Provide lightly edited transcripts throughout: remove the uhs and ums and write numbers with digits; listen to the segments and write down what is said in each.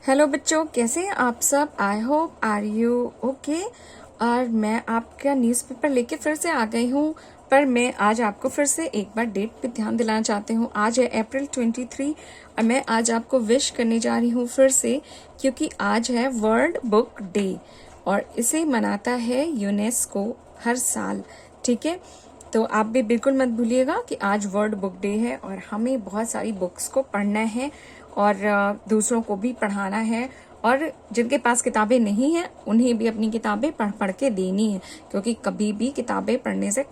Hello बच्चों, कैसे हैं आप सब। I hope are you okay. और मैं आपका न्यूज़पेपर लेके फिर से आ गई हूँ। पर मैं आज आपको फिर से एक बार डेट पे ध्यान दिलाना चाहती हूँ। आज है अप्रैल 23 और मैं आज आपको विश करने जा रही हूँ फिर से, क्योंकि आज है वर्ल्ड बुक डे और इसे मनाता है यूनेस्को हर साल। ठीक है, तो आप भी बिल्कुल मत भूलिएगा कि आज वर्ल्ड बुक डे है और हमें बहुत सारी बुक्स को पढ़ना है और दूसरों को भी पढ़ाना है। और जिनके पास किताबें नहीं हैं उन्हें भी अपनी किताबें पढ़ पढ़ के देनी है, क्योंकि कभी भी किताबें पढ़ने से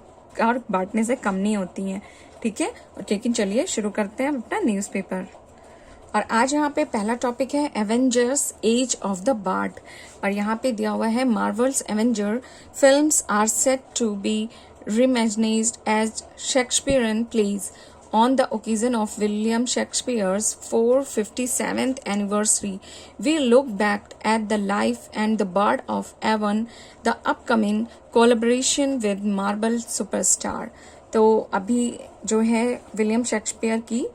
और बांटने से कम नहीं होती हैं। ठीक है, लेकिन चलिए शुरू करते हैं अपना न्यूज़पेपर। और आज यहाँ पे पहला टॉपिक है Avengers age of the bard. और यहाँ पे दिया हुआ है Marvel's Avenger films are set to be reimagined as Shakespearean plays on the occasion of William Shakespeare's 457th anniversary. We look back at the life and the Bard of Avon, the upcoming collaboration with Marvel superstar. तो अभी जो है William Shakespeare की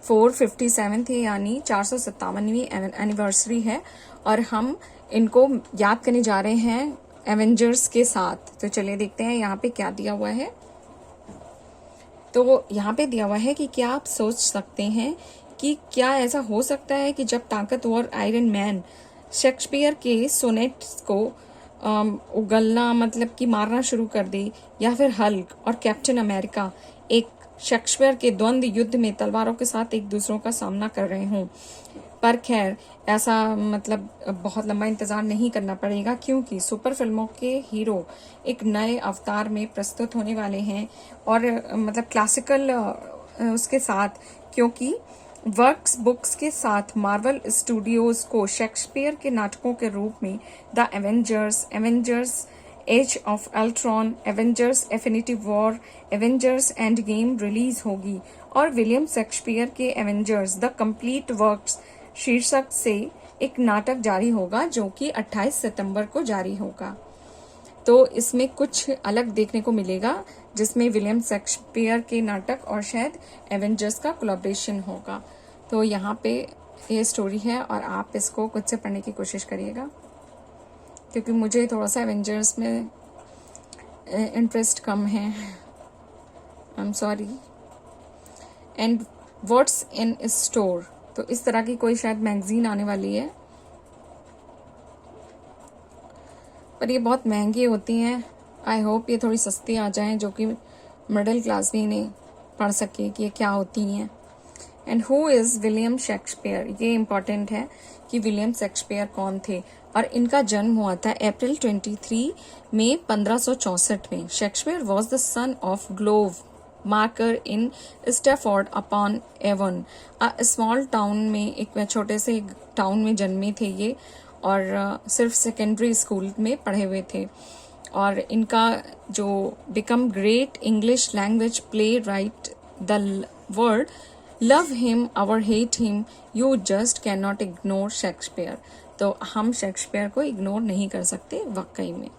457 है, यानी 457वीं anniversary है और हम इनको याद करने जा रहे हैं एवेंजर्स के साथ। तो चलिए देखते हैं यहाँ पे क्या दिया हुआ है। तो यहाँ पे दिया हुआ है कि क्या आप सोच सकते हैं कि क्या ऐसा हो सकता है कि जब ताकतवर आयरन मैन शेक्सपियर के सोनेट्स को उगलना मतलब कि मारना शुरू कर दे, या फिर हल्क और कैप्टन अमेरिका एक शेक्सपियर के द्वंद्व युद्ध में तलवारों के साथ एक दूसरों का सामना कर रहे हों। पर खैर ऐसा मतलब बहुत लंबा इंतजार नहीं करना पड़ेगा, क्योंकि सुपर फिल्मों के हीरो एक नए अवतार में प्रस्तुत होने वाले हैं और मतलब क्लासिकल उसके साथ, क्योंकि वर्क्स बुक्स के साथ मार्वल स्टूडियोज को शेक्सपियर के नाटकों के रूप में the Avengers age of Ultron, Avengers infinity war, Avengers endgame release होगी और विलियम शेक्सपियर के एवेंजर्स द कंप्लीट वर्क्स शीर्षक से एक नाटक जारी होगा, जो कि 28 सितंबर को जारी होगा। तो इसमें कुछ अलग देखने को मिलेगा, जिसमें विलियम शेक्सपियर के नाटक और शायद एवेंजर्स का कोलैबोरेशन होगा। तो यहाँ पे ये स्टोरी है और आप इसको खुद से पढ़ने की कोशिश करिएगा, क्योंकि मुझे थोड़ा सा एवेंजर्स में इंटरेस्ट कम है। I am sorry. And what's in store, तो इस तरह की कोई शायद मैगजीन आने वाली है, पर ये बहुत महंगी होती हैं। आई होप ये थोड़ी सस्ती आ जाएं, जो कि मिडिल क्लास भी इन्हें पढ़ सके कि ये क्या होती हैं। And who is William Shakespeare, ये इम्पॉर्टेंट है कि विलियम शेक्सपियर कौन थे। और इनका जन्म हुआ था अप्रैल 23 में 1564 में। Shakespeare was the son of glove marker in Stratford upon Avon, small town में, एक छोटे से टाउन में जन्मे थे ये, और सिर्फ सेकेंडरी स्कूल में पढ़े हुए थे। और इनका जो become great English language playwright the word love him और hate him, you just can not ignore Shakespeare. तो हम शेक्सपियर को इग्नोर नहीं कर सकते वाकई में।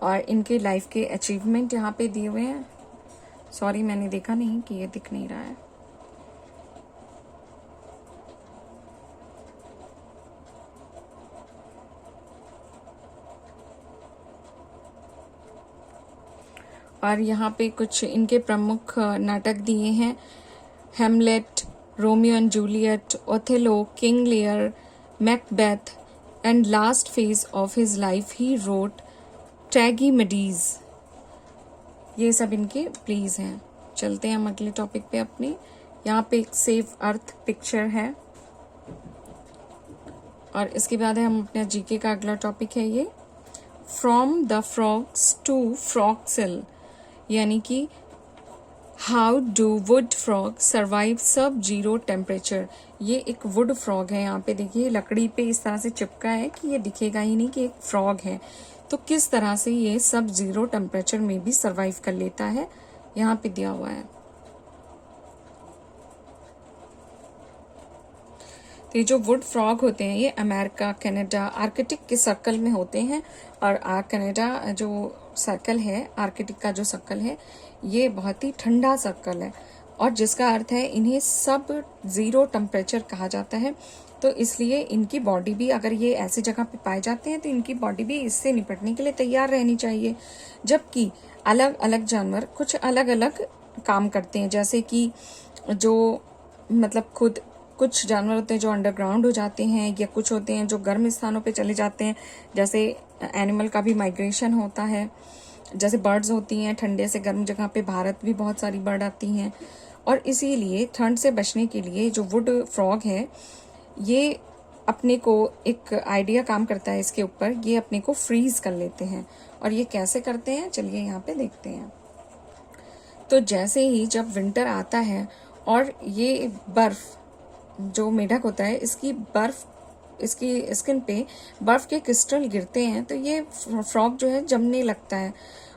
और इनके लाइफ के अचीवमेंट यहाँ पे दिए हुए हैं। सॉरी, मैंने देखा नहीं कि ये दिख नहीं रहा है। और यहाँ पे कुछ इनके प्रमुख नाटक दिए हैं। Hamlet, Romeo and Juliet, Othello, King Lear, Macbeth, and last phase of his life he wrote tragicomedies. ये सब इनके प्लीज हैं। चलते हैं हम अगले टॉपिक पे अपने। यहाँ पे एक सेव अर्थ पिक्चर है और इसके बाद है हम अपने जीके का अगला टॉपिक है ये फ्रॉम द फ्रॉग्स टू फ्रॉक्सिल, यानी कि how do would frog survive सब जीरो टेम्परेचर। ये एक वुड फ्रॉग है। यहाँ पे देखिए लकड़ी पे इस तरह से चिपका है कि ये दिखेगा ही नहीं कि एक फ्रॉग है। तो किस तरह से ये सब जीरो टेम्परेचर में भी सर्वाइव कर लेता है, यहाँ पे दिया हुआ है। तो ये जो वुड फ्रॉग होते हैं ये अमेरिका, कनाडा, आर्कटिक के सर्कल में होते हैं। और कनाडा जो सर्कल है, आर्कटिक का जो सर्कल है, ये बहुत ही ठंडा सर्कल है और जिसका अर्थ है इन्हें सब ज़ीरो टेम्परेचर कहा जाता है। तो इसलिए इनकी बॉडी भी, अगर ये ऐसी जगह पे पाए जाते हैं तो इनकी बॉडी भी इससे निपटने के लिए तैयार रहनी चाहिए। जबकि अलग अलग जानवर कुछ अलग अलग काम करते हैं, जैसे कि जो मतलब खुद कुछ जानवर होते हैं जो अंडरग्राउंड हो जाते हैं, या कुछ होते हैं जो गर्म स्थानों पे चले जाते हैं, जैसे एनिमल का भी माइग्रेशन होता है। जैसे बर्ड्स होती हैं ठंडे से गर्म जगह पे, भारत भी बहुत सारी बर्ड आती हैं। और इसीलिए ठंड से बचने के लिए जो वुड फ्रॉग है, ये अपने को एक आइडिया काम करता है इसके ऊपर, ये अपने को फ्रीज कर लेते हैं। और ये कैसे करते हैं, चलिए यहाँ पे देखते हैं। तो जैसे ही जब विंटर आता है और ये बर्फ, जो मेढक होता है, इसकी स्किन पे बर्फ के क्रिस्टल गिरते हैं, तो ये फ्रॉग जो है जमने लगता है।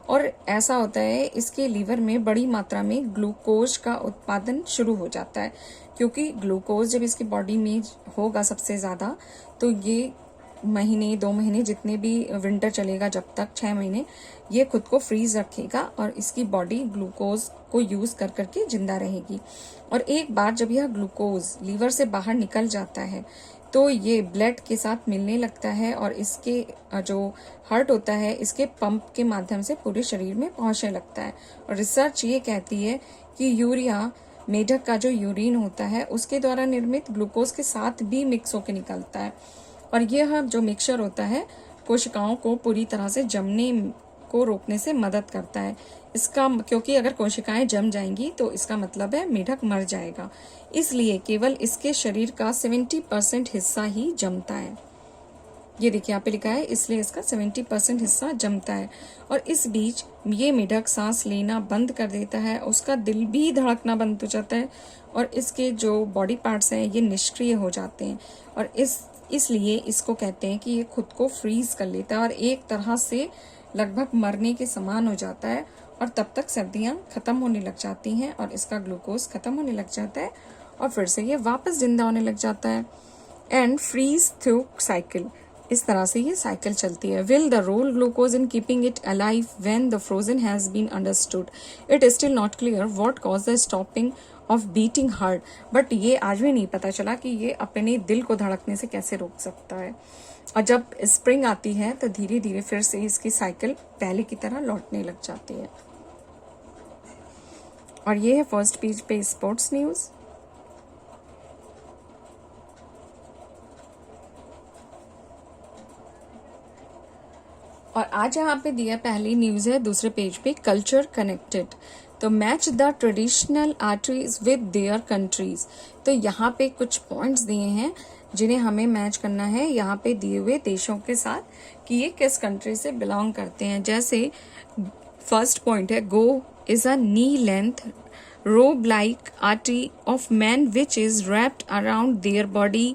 और ऐसा होता है इसके लीवर में बड़ी मात्रा में ग्लूकोज का उत्पादन शुरू हो जाता है, क्योंकि ग्लूकोज जब इसकी बॉडी में होगा सबसे ज़्यादा, तो ये महीने 2 महीने जितने भी विंटर चलेगा, जब तक 6 महीने, ये खुद को फ्रीज रखेगा और इसकी बॉडी ग्लूकोज को यूज कर करके जिंदा रहेगी। और एक बार जब यह ग्लूकोज लीवर से बाहर निकल जाता है तो ये ब्लड के साथ मिलने लगता है और इसके जो हार्ट होता है, इसके पंप के माध्यम से पूरे शरीर में पहुंचने लगता है। और रिसर्च ये कहती है कि यूरिया, मेढक का जो यूरिन होता है, उसके द्वारा निर्मित ग्लूकोज के साथ भी मिक्स होकर निकलता है। और यह जो मिक्सचर होता है कोशिकाओं को पूरी तरह से जमने को रोकने से मदद करता है। इसका, क्योंकि अगर कोशिकाएं जम जाएंगी तो इसका मतलब है मेढक मर जाएगा, इसलिए केवल इसके शरीर का 70% हिस्सा ही जमता है। ये देखिए यहाँ पे लिखा है, इसलिए इसका 70% हिस्सा जमता है। और इस बीच ये मेढक सांस लेना बंद कर देता है, उसका दिल भी धड़कना बंद हो जाता है और इसके जो बॉडी पार्ट्स हैं ये निष्क्रिय हो जाते हैं। और इसलिए इसको कहते हैं कि ये खुद को फ्रीज कर लेता है और एक तरह से लगभग मरने के समान हो जाता है। और तब तक सर्दियाँ खत्म होने लग जाती हैं और इसका ग्लूकोज खत्म होने लग जाता है और फिर से ये वापस जिंदा होने लग जाता है। एंड फ्रीज थ्रू साइकिल, इस तरह से ये साइकिल चलती है। Will the role glucose in keeping it alive when the frozen has been understood, it is still not clear what cause the stopping of beating heart. But ये आज भी नहीं पता चला कि ये अपने दिल को धड़कने से कैसे रोक सकता है। और जब स्प्रिंग आती है तो धीरे धीरे फिर से इसकी साइकिल पहले की तरह लौटने लग जाती है। और ये है फर्स्ट पेज पे स्पोर्ट्स न्यूज। और आज यहाँ पे दिया पहली न्यूज है दूसरे पेज पे, कल्चर कनेक्टेड। तो match the traditional arteries with their countries. तो यहाँ पे कुछ पॉइंट्स दिए हैं जिन्हें हमें मैच करना है यहाँ पे दिए हुए देशों के साथ कि ये किस कंट्री से बिलोंग करते हैं। जैसे फर्स्ट पॉइंट है, go is a knee length robe like artery of man which is wrapped around their body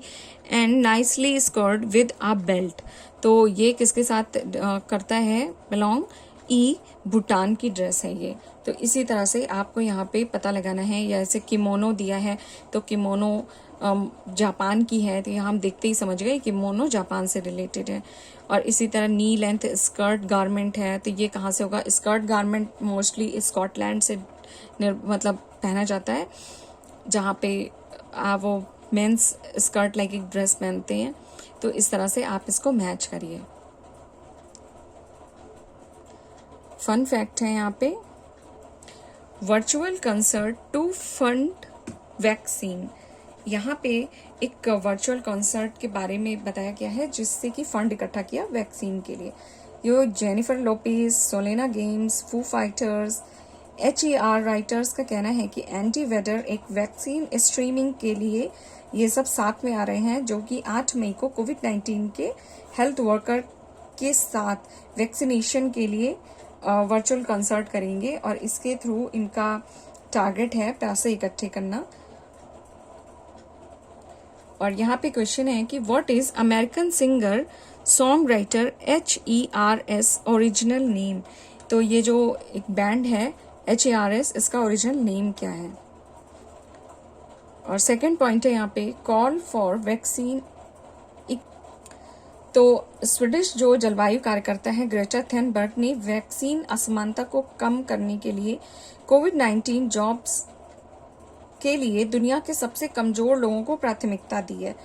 and nicely scored with a belt। तो ये किसके साथ करता है बिलोंग, भूटान की ड्रेस है ये। तो इसी तरह से आपको यहाँ पे पता लगाना है। या ऐसे किमोनो दिया है तो किमोनो जापान की है, तो यहाँ हम देखते ही समझ गए किमोनो जापान से रिलेटेड है। और इसी तरह नी लेंथ स्कर्ट गारमेंट है, तो ये कहाँ से होगा, स्कर्ट गारमेंट मोस्टली स्कॉटलैंड से मतलब पहना जाता है, जहाँ पे वो मेंस स्कर्ट लाइक एक ड्रेस पहनते हैं। तो इस तरह से आप इसको मैच करिए। फन फैक्ट है यहाँ पे, virtual concert to fund vaccine. यहाँ पे एक वर्चुअल कॉन्सर्ट के बारे में बताया गया है जिससे कि फंड इकट्ठा किया वैक्सीन के लिए। ये Jennifer Lopez, Selena Gomez, Foo Fighters, HER writers का कहना है कि एंटी वेडर एक वैक्सीन स्ट्रीमिंग के लिए ये सब साथ में आ रहे हैं, जो कि 8 मई को कोविड-19 के हेल्थ वर्कर के साथ वैक्सीनेशन के लिए वर्चुअल कंसर्ट करेंगे। और इसके थ्रू इनका टारगेट है पैसे इकट्ठे करना। और यहाँ पे क्वेश्चन है कि what is American singer song writer HERS original name. तो ये जो एक बैंड है HERS, इसका ओरिजिनल नेम क्या है। और सेकंड पॉइंट है यहाँ पे, कॉल फॉर वैक्सीन। तो स्वीडिश जो जलवायु कार्यकर्ता है ग्रेटा थेनबर्ग ने वैक्सीन असमानता को कम करने के लिए कोविड-19 जॉब्स के लिए दुनिया के सबसे कमज़ोर लोगों को प्राथमिकता दी है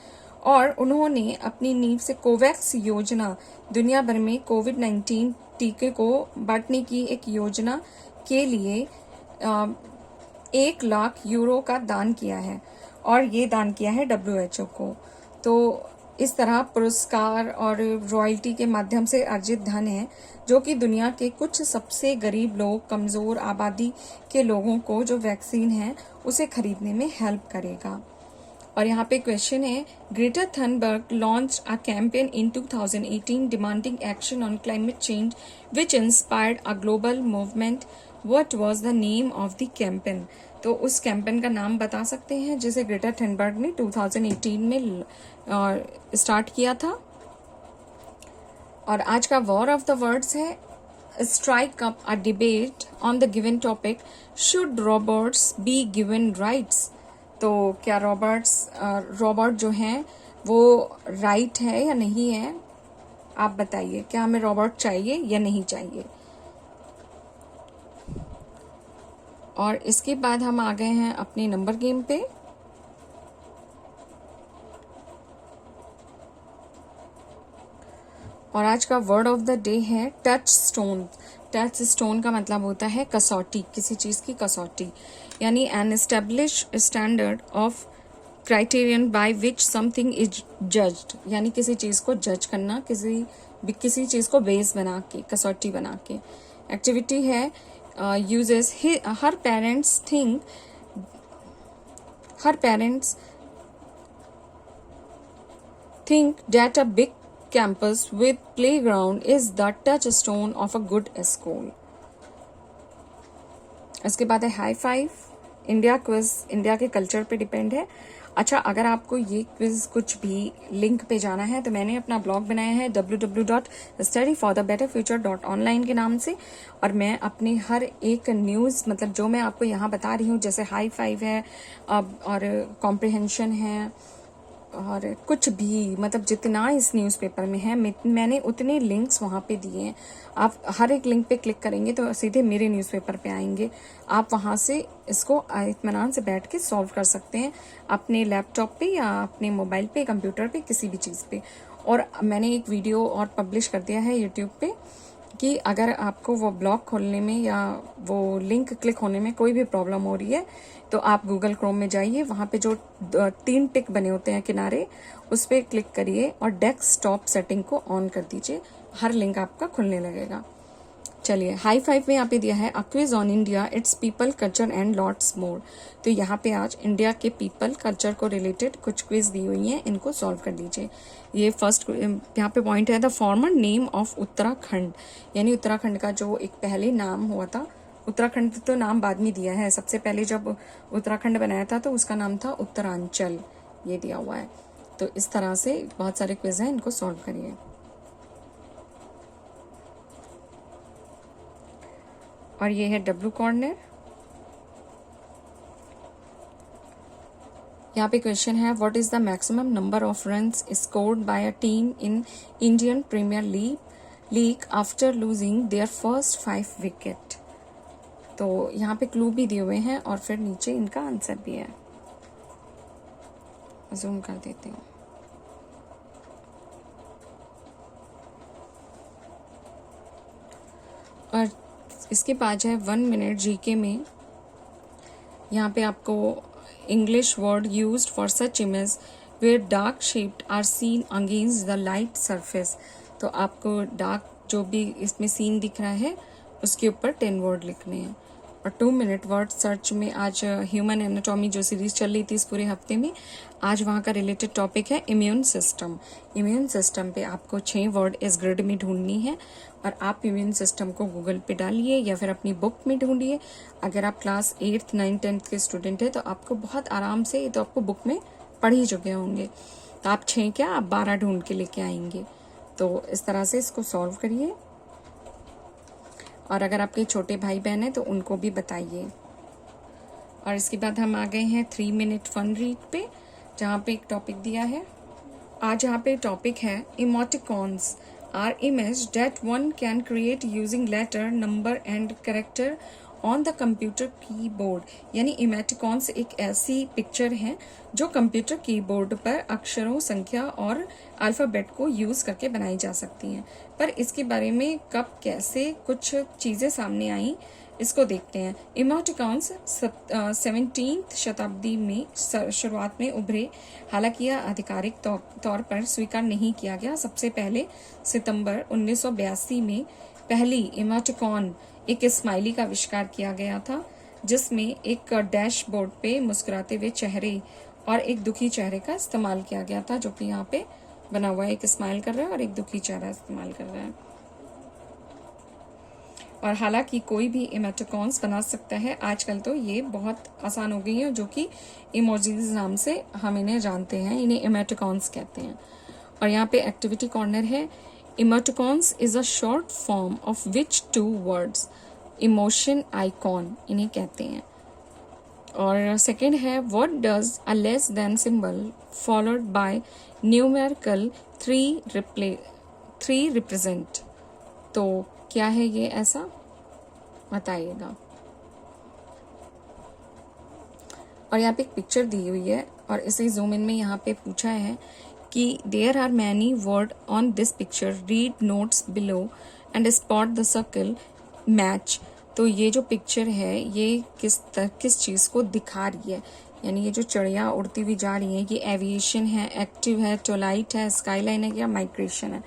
और उन्होंने अपनी नींव से कोवैक्स योजना, दुनिया भर में कोविड-19 टीके को बांटने की एक योजना के लिए 1 लाख यूरो का दान किया है और ये दान किया है WHO को। तो इस तरह पुरस्कार और रॉयल्टी के माध्यम से अर्जित धन है जो कि दुनिया के कुछ सबसे गरीब लोग, कमज़ोर आबादी के लोगों को जो वैक्सीन है उसे खरीदने में हेल्प करेगा। और यहाँ पे क्वेश्चन है, Greta Thunberg launch a campaign in 2018 demanding action on climate change which inspired a global movement. What was the name of the campaign? तो उस कैंपेन का नाम बता सकते हैं जिसे ग्रेटा थनबर्ग ने 2018 में स्टार्ट किया था। और आज का वॉर ऑफ द वर्ड्स है, strike up a debate on the given topic, should robots be given rights? तो क्या रोबोट जो हैं वो राइट है या नहीं है? आप बताइए, क्या हमें रोबोट चाहिए या नहीं चाहिए? और इसके बाद हम आ गए हैं अपने नंबर गेम पे। और आज का वर्ड ऑफ द डे है टच स्टोन। टच स्टोन का मतलब होता है कसौटी, किसी चीज़ की कसौटी, यानी N establish standard of criterion by which something is judged, यानी किसी चीज़ को जज करना, किसी चीज़ को बेस बना के, कसौटी बना के। एक्टिविटी है uses her parents think that a big campus with playground is the touchstone of a good school. इसके बाद है high five. India quiz India के कल्चर पे डिपेंड है। अच्छा, अगर आपको ये क्विज कुछ भी लिंक पे जाना है तो मैंने अपना ब्लॉग बनाया है www.studyforthebetterfuture.online के नाम से। और मैं अपनी हर एक न्यूज़, मतलब जो मैं आपको यहाँ बता रही हूँ, जैसे हाई फाइव है और कॉम्प्रिहेंशन है और कुछ भी, मतलब जितना इस न्यूज़पेपर में है मैंने उतने लिंक्स वहाँ पे दिए हैं। आप हर एक लिंक पे क्लिक करेंगे तो सीधे मेरे न्यूज़पेपर पे आएंगे। आप वहाँ से इसको इत्मीनान से बैठ के सॉल्व कर सकते हैं अपने लैपटॉप पे या अपने मोबाइल पे, कंप्यूटर पे, किसी भी चीज़ पे। और मैंने एक वीडियो और पब्लिश कर दिया है यूट्यूब पे कि अगर आपको वो ब्लॉग खोलने में या वो लिंक क्लिक होने में कोई भी प्रॉब्लम हो रही है तो आप गूगल क्रोम में जाइए, वहाँ पे जो 3 टिक बने होते हैं किनारे, उस पर क्लिक करिए और डेस्कटॉप सेटिंग को ऑन कर दीजिए, हर लिंक आपका खुलने लगेगा। चलिए, हाई फाइव में यहाँ पे दिया है a quiz on India, it's people, culture and lots more. तो यहाँ पे आज इंडिया के पीपल, कल्चर को रिलेटेड कुछ क्विज दी हुई हैं, इनको सॉल्व कर लीजिए। ये फर्स्ट यहाँ पे पॉइंट है, the former name of Uttarakhand, यानी उत्तराखंड का जो एक पहले नाम हुआ था, उत्तराखंड तो नाम बाद में दिया है, सबसे पहले जब उत्तराखंड बनाया था तो उसका नाम था उत्तरांचल, ये दिया हुआ है। तो इस तरह से बहुत सारे क्विज हैं, इनको सॉल्व करिए। और ये है डब्ल्यू कॉर्नर। यहाँ पे क्वेश्चन है, what is the maximum number of runs scored by a team in Indian Premier League after losing their first 5 wicket. तो यहाँ पे क्लू भी दिए हुए हैं और फिर नीचे इनका आंसर भी है, जूम कर देती हूँ। और इसके बाद है 1 मिनट जीके में। यहाँ पे आपको English word used for such image where dark shaped are seen against the light surface. तो आपको डार्क जो भी इसमें सीन दिख रहा है उसके ऊपर 10 वर्ड लिखने हैं। और 2 मिनट वर्ड सर्च में आज ह्यूमन एनाटॉमी जो सीरीज चल रही थी इस पूरे हफ्ते में, आज वहाँ का रिलेटेड टॉपिक है इम्यून सिस्टम। इम्यून सिस्टम पे आपको 6 वर्ड इस ग्रिड में ढूंढनी है और आप इम्यून सिस्टम को गूगल पे डालिए या फिर अपनी बुक में ढूंढिए। अगर आप क्लास 8th 9th 10th के स्टूडेंट हैं तो आपको बहुत आराम से, ये तो आपको बुक में पढ़ ही चुके होंगे, तो आप 6 क्या, आप 12 ढूंढ के लेके आएंगे। तो इस तरह से इसको सॉल्व करिए। और अगर आपके छोटे भाई बहन हैं तो उनको भी बताइए। और इसके बाद हम आ गए हैं 3 मिनट फन रीड पे, जहाँ पे एक टॉपिक दिया है। आज यहाँ पे टॉपिक है emoticons are image that one can create using letter, number and character on the computer keyboard, यानी इमोटिकॉन्स एक ऐसी पिक्चर है जो कंप्यूटर कीबोर्ड पर अक्षरों, संख्या और अल्फ़ाबेट को यूज़ करके बनाई जा सकती हैं। पर इसके बारे में कब कैसे कुछ चीज़ें सामने आई, इसको देखते हैं। इमोटिकॉन्स 17वीं शताब्दी में शुरुआत में उभरे, हालांकि यह आधिकारिक तौर पर स्वीकार नहीं किया गया। सबसे पहले सितंबर 1982 में पहली इमोटिकॉन एक स्माइली का आविष्कार किया गया था, जिसमें एक डैशबोर्ड पे मुस्कुराते हुए चेहरे और एक दुखी चेहरे का इस्तेमाल किया गया था, जो कि यहाँ पे बना हुआ है। एक स्माइल कर रहा है और एक दुखी चेहरा इस्तेमाल कर रहा है। और हालांकि कोई भी इमोटिकॉन्स बना सकता है, आजकल तो ये बहुत आसान हो गई है, जो कि इमोजीज नाम से हम इन्हें जानते हैं, इन्हें इमोटिकॉन्स कहते हैं। और यहाँ पे एक्टिविटी कॉर्नर है। Emoticons is a short form of which 2 words, emotion icon इन्हें कहते हैं। और सेकेंड है, what does a less than symbol followed by numerical 3 represent. तो क्या है ये ऐसा, बताइएगा। और यहाँ पे एक पिक्चर दी हुई है और इसे जूम इन में यहाँ पे पूछा है कि there are many word on this picture, read notes below and spot the circle match. तो ये जो पिक्चर है ये किस चीज़ को दिखा रही है, यानी ये जो चिड़िया उड़ती हुई जा रही है, ये एविएशन है, एक्टिव है, टोलाइट है, स्काईलाइन है या माइग्रेशन है।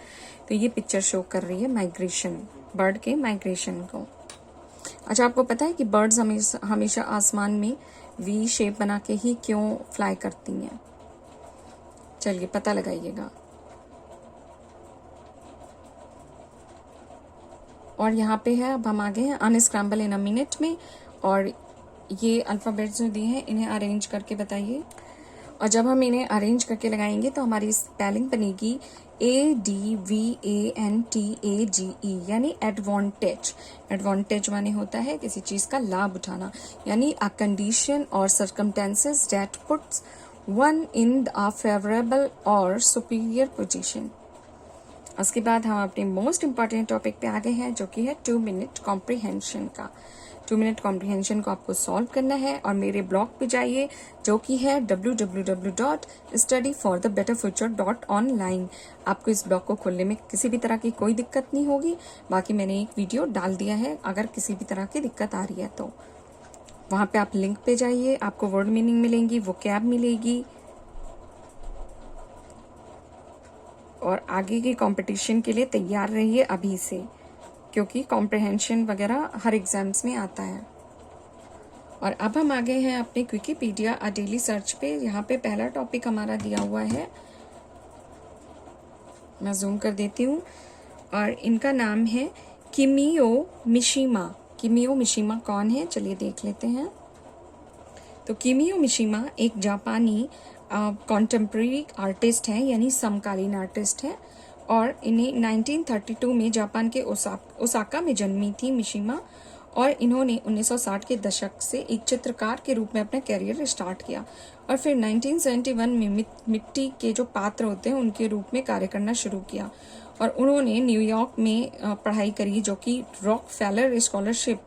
तो ये पिक्चर शो कर रही है माइग्रेशन, बर्ड के माइग्रेशन को। अच्छा, आपको पता है कि बर्ड्स हमेशा आसमान में वी शेप बना के ही क्यों फ्लाई करती हैं? चलिए पता लगाइएगा। और यहाँ पे है, अब हम आगे हैं अनस्क्रैम्बल इन अ मिनट में। और ये अल्फ़ाबेट्स जो दिए हैं इन्हें अरेंज करके बताइए। और जब हम इन्हें अरेंज करके लगाएंगे तो हमारी स्पेलिंग बनेगी ADVANTAGE, यानी एडवांटेज। एडवांटेज माने होता है किसी चीज़ का लाभ उठाना, यानी अ कंडीशन और circumstances that puts one in a favourable और सुपीरियर पोजीशन। उसके बाद हम अपने मोस्ट इम्पॉर्टेंट टॉपिक पे आ गए हैं, जो कि है 2 मिनट कॉम्प्रिहेंशन का। 2 मिनट कॉम्प्रिहेंशन को आपको सॉल्व करना है और मेरे ब्लॉग पे जाइए, जो कि है www.studyforthebetterfuture.online। आपको इस ब्लॉग को खोलने में किसी भी तरह की कोई दिक्कत नहीं होगी। बाकी मैंने एक वीडियो डाल दिया है, अगर किसी भी तरह की दिक्कत आ रही है तो वहाँ पे आप लिंक पे जाइए, आपको वर्ड मीनिंग मिलेंगी, वोकैब मिलेगी। और आगे की कंपटीशन के लिए तैयार रहिए अभी से, क्योंकि कॉम्प्रिहेंशन वगैरह हर एग्जाम्स में आता है। और अब हम आ गए हैं अपने विकिपीडिया अ डेली सर्च पे। यहाँ पे पहला टॉपिक हमारा दिया हुआ है, मैं जूम कर देती हूँ। और इनका नाम है किमियो मिशिमा। किमियो मिशिमा कौन है, चलिए देख लेते हैं। तो किमियो मिशिमा एक जापानी कॉन्टेम्प्रेरी आर्टिस्ट हैं, यानी समकालीन आर्टिस्ट हैं। और इन्हें 1932 में जापान के ओसाका में जन्मी थी मिशिमा। और इन्होंने 1960 के दशक से एक चित्रकार के रूप में अपना करियर स्टार्ट किया और फिर 1971 में मिट्टी के जो पात्र होते हैं उनके रूप में कार्य करना शुरू किया। और उन्होंने न्यूयॉर्क में पढ़ाई करी, जो कि रॉकफेलर स्कॉलरशिप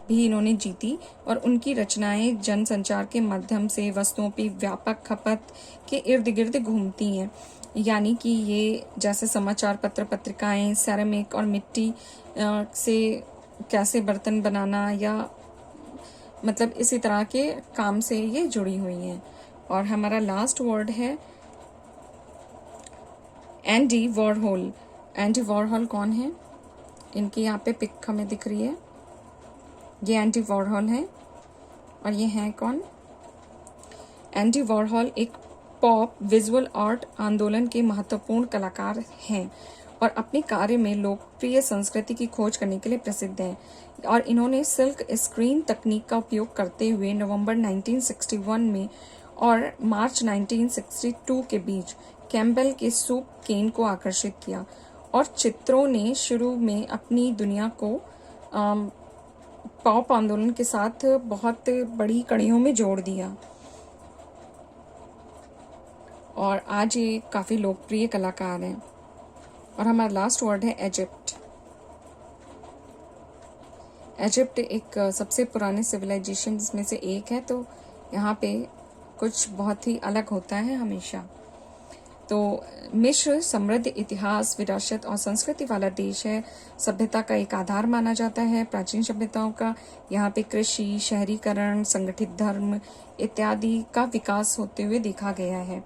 भी इन्होंने जीती। और उनकी रचनाएं जनसंचार के माध्यम से वस्तुओं की व्यापक खपत के इर्द गिर्द घूमती हैं, यानी कि ये जैसे समाचार पत्र, पत्रिकाएं, सेरेमिक और मिट्टी से कैसे बर्तन बनाना या मतलब इसी तरह के काम से ये जुड़ी हुई हैं। और हमारा लास्ट वर्ड है एंडी वॉरहोल। एंडी वॉरहोल कौन है, इनकी यहाँ पे पिक हमें दिख रही है, ये एंडी वॉरहोल है। और ये हैं कौन? एंडी वॉरहोल एक पॉप विजुअल आर्ट आंदोलन के महत्वपूर्ण कलाकार हैं और अपने कार्य में लोकप्रिय संस्कृति की खोज करने के लिए प्रसिद्ध हैं। और इन्होंने सिल्क स्क्रीन तकनीक का उपयोग करते हुए नवंबर 1961 में और मार्च 1962 के बीच कैम्पबेल के सूप केन को आकर्षित किया। और चित्रों ने शुरू में अपनी दुनिया को पॉप आंदोलन के साथ बहुत बड़ी कड़ियों में जोड़ दिया। और आज ये काफ़ी लोकप्रिय कलाकार हैं। और हमारा लास्ट वर्ड है इजिप्ट। इजिप्ट एक सबसे पुराने सिविलाइजेशन में से एक है, तो यहाँ पे कुछ बहुत ही अलग होता है हमेशा। तो मिस्र समृद्ध इतिहास, विरासत और संस्कृति वाला देश है। सभ्यता का एक आधार माना जाता है प्राचीन सभ्यताओं का। यहाँ पे कृषि, शहरीकरण, संगठित धर्म इत्यादि का विकास होते हुए देखा गया है।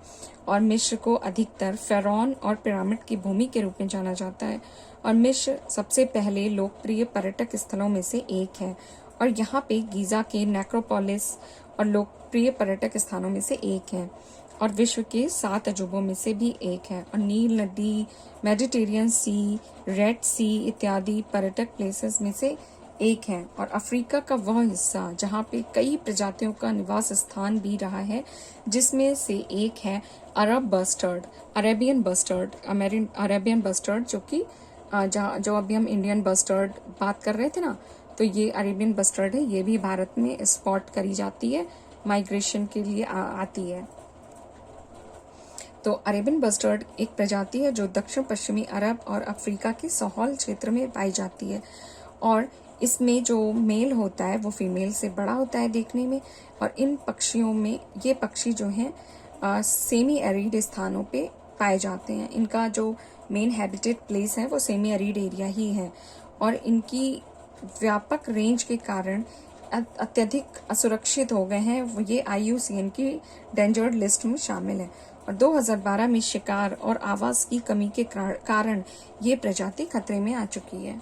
और मिस्र को अधिकतर फेरौन और पिरामिड की भूमि के रूप में जाना जाता है। और मिस्र सबसे पहले लोकप्रिय पर्यटक स्थलों में से एक है। और यहाँ पे गीजा के नेक्रोपोलिस और लोकप्रिय पर्यटक स्थानों में से एक है और विश्व के 7 अजूबों में से भी एक है। और नील नदी, मेडिटेरियन सी, रेड सी इत्यादि पर्यटक प्लेसेस में से एक है। और अफ्रीका का वह हिस्सा जहाँ पे कई प्रजातियों का निवास स्थान भी रहा है, जिसमें से एक है अरेबियन बस्टर्ड, जो कि जो अभी हम इंडियन बस्टर्ड बात कर रहे थे ना, तो ये अरेबियन बस्टर्ड है। ये भी भारत में स्पॉट करी जाती है, माइग्रेशन के लिए आती है। तो अरेबियन बस्टर्ड एक प्रजाति है जो दक्षिण पश्चिमी अरब और अफ्रीका के साहेल क्षेत्र में पाई जाती है। और इसमें जो मेल होता है वो फीमेल से बड़ा होता है देखने में। और इन पक्षियों में ये पक्षी जो हैं सेमी एरिड स्थानों पे पाए जाते हैं। इनका जो मेन हैबिटेट प्लेस है वो सेमी एरिड एरिया ही है। और इनकी व्यापक रेंज के कारण अत्यधिक असुरक्षित हो गए हैं। ये IUCN की डेंजर्ड लिस्ट में शामिल है। और 2012 में शिकार और आवास की कमी के कारण ये प्रजाति खतरे में आ चुकी है।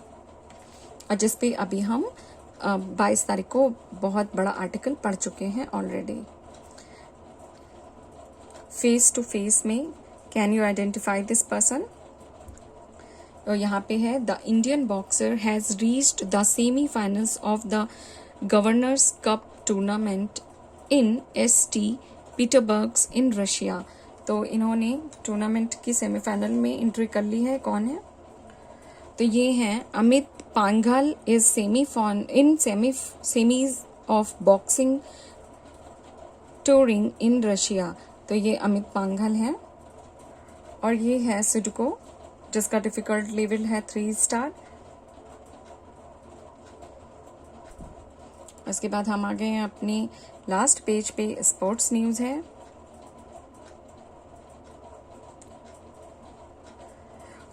और जिस पे अभी हम 22 तारीख को बहुत बड़ा आर्टिकल पढ़ चुके हैं ऑलरेडी। फेस टू फेस में can you identify this person? तो यहाँ पे है the Indian boxer has reached the semifinals of the governors cup tournament in ST Petersburg in Russia. तो इन्होंने टूर्नामेंट की सेमीफाइनल में एंट्री कर ली है। कौन है? तो ये हैं Amit Panghal is semis of boxing touring in Russia. तो ये अमित पांघल हैं। और ये है सुडोको, जिसका डिफिकल्ट लेवल है 3 स्टार। उसके बाद हम आ गए हैं अपने लास्ट पेज पे, स्पोर्ट्स न्यूज़ है।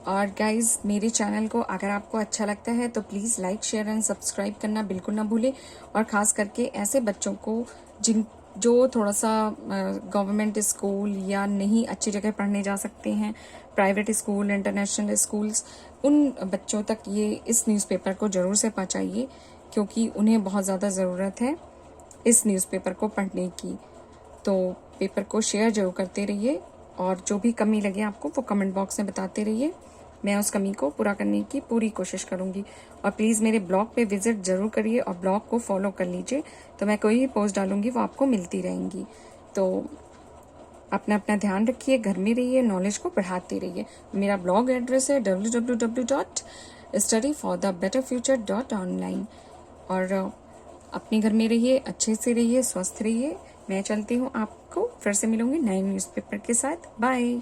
और गाइज, मेरे चैनल को अगर आपको अच्छा लगता है तो please like, share and subscribe करना बिल्कुल ना भूलें। और ख़ास करके ऐसे बच्चों को जो थोड़ा सा गवर्नमेंट स्कूल या नहीं अच्छी जगह पढ़ने जा सकते हैं, प्राइवेट स्कूल, इंटरनेशनल स्कूल्स, उन बच्चों तक ये इस न्यूज़पेपर को ज़रूर से पहुँचाइए, क्योंकि उन्हें बहुत ज़्यादा ज़रूरत है इस न्यूज़पेपर को पढ़ने की। तो पेपर को शेयर जरूर करते रहिए और जो भी कमी लगे आपको वो कमेंट बॉक्स में बताते रहिए। मैं उस कमी को पूरा करने की पूरी कोशिश करूंगी। और प्लीज़ मेरे ब्लॉग पे विजिट ज़रूर करिए और ब्लॉग को फॉलो कर लीजिए, तो मैं कोई भी पोस्ट डालूंगी वो आपको मिलती रहेंगी। तो अपना ध्यान रखिए, घर में रहिए, नॉलेज को बढ़ाते रहिए। मेरा ब्लॉग एड्रेस है www.studyforthebetterfuture.online। और अपने घर में रहिए, अच्छे से रहिए, स्वस्थ रहिए। मैं चलती हूँ, आपको फिर से मिलूंगी नए न्यूज़पेपर के साथ। बाय।